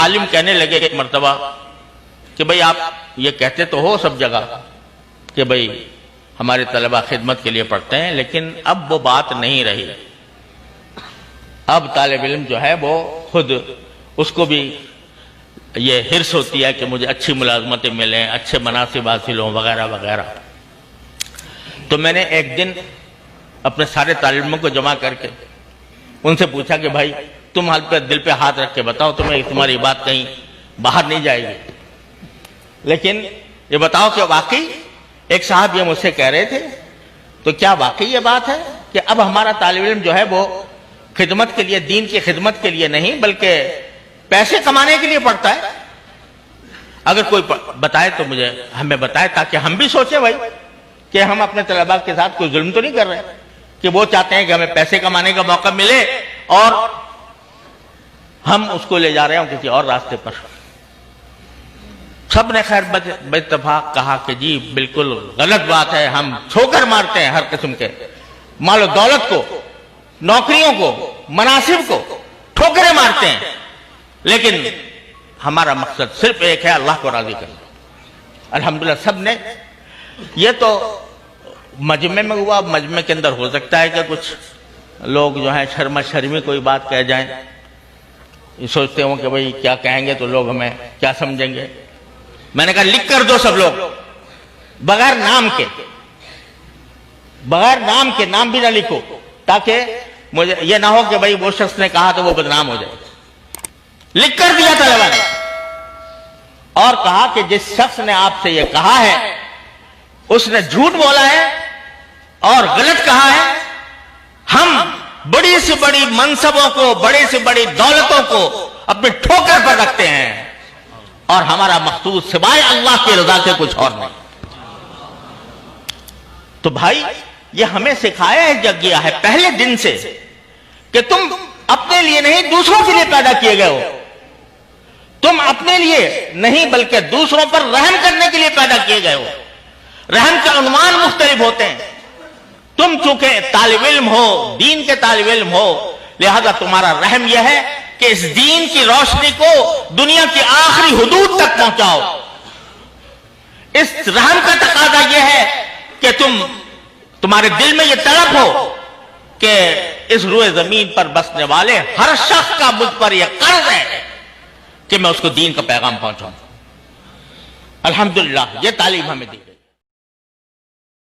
عالم کہنے لگے ایک مرتبہ کہ بھئی آپ یہ کہتے تو ہو سب جگہ کہ بھئی ہمارے طلبہ خدمت کے لیے پڑھتے ہیں، لیکن اب وہ بات نہیں رہی۔ اب طالب علم جو ہے وہ خود اس کو بھی یہ حرص ہوتی ہے کہ مجھے اچھی ملازمتیں ملیں، اچھے مناصب حاصل ہوں وغیرہ وغیرہ۔ تو میں نے ایک دن اپنے سارے طالب علموں کو جمع کر کے ان سے پوچھا کہ بھائی تم دل پہ ہاتھ رکھ کے بتاؤ تمہیں تمہاری بات کہیں باہر نہیں جائے گی، لیکن یہ بتاؤ کہ واقعی ایک صاحب یہ مجھ سے کہہ رہے تھے تو کیا واقعی یہ بات ہے کہ اب ہمارا طالب علم جو ہے وہ خدمت کے لیے، دین کی خدمت کے لیے نہیں بلکہ پیسے کمانے کے لیے پڑھتا ہے؟ اگر کوئی بتائے تو مجھے ہمیں بتائے تاکہ ہم بھی سوچیں بھائی کہ ہم اپنے طلباء کے ساتھ کوئی ظلم تو نہیں کر رہے کہ وہ چاہتے ہیں کہ ہمیں پیسے کمانے کا موقع ملے اور ہم اس کو لے جا رہے ہوں کسی اور راستے پر۔ سب نے خیر باتفاق کہا کہ جی بالکل غلط بات ہے، ہم ٹھوکر مارتے ہیں ہر قسم کے مال و دولت کو، نوکریوں کو، مناصب کو ٹھوکریں مارتے ہیں، لیکن ہمارا مقصد صرف ایک ہے، اللہ کو راضی کرنا۔ الحمدللہ سب نے، یہ تو مجمع میں ہوا، مجمع کے اندر ہو سکتا ہے کہ کچھ لوگ جو ہیں شرما شرمی کوئی بات کہہ جائیں، یہ سوچتے ہوں کہ بھئی کیا کہیں گے تو لوگ ہمیں کیا سمجھیں گے۔ میں نے کہا لکھ کر دو سب لوگ بغیر نام کے، بغیر نام کے، نام بھی نہ لکھو تاکہ مجھے یہ نہ ہو کہ بھئی وہ شخص نے کہا تو وہ بدنام ہو جائے۔ لکھ کر دیا طلبہ نے اور کہا کہ جس شخص نے آپ سے یہ کہا ہے اس نے جھوٹ بولا ہے اور غلط کہا ہے۔ ہم بڑی سے بڑی منصبوں کو، بڑی سے بڑی دولتوں کو اپنے ٹھوکر پر رکھتے ہیں اور ہمارا مقصود سوائے اللہ کی رضا کے کچھ اور نہیں۔ تو بھائی یہ ہمیں سکھایا گیا ہے پہلے دن سے کہ تم اپنے لیے نہیں دوسروں کے لیے پیدا کیے گئے ہو، تم اپنے لیے نہیں بلکہ دوسروں پر رحم کرنے کے لیے پیدا کیے گئے ہو۔ رحم کے عنوان مختلف ہوتے ہیں، تم چونکہ طالب علم ہو، دین کے طالب علم ہو، لہذا تمہارا رحم یہ ہے کہ اس دین کی روشنی کو دنیا کی آخری حدود تک پہنچاؤ۔ اس رحم کا تقاضا یہ ہے کہ تمہارے دل میں یہ طلب ہو کہ اس روئے زمین پر بسنے والے ہر شخص کا مجھ پر یہ قرض ہے کہ میں اس کو دین کا پیغام پہنچاؤں۔ الحمدللہ یہ تعلیم ہمیں دی۔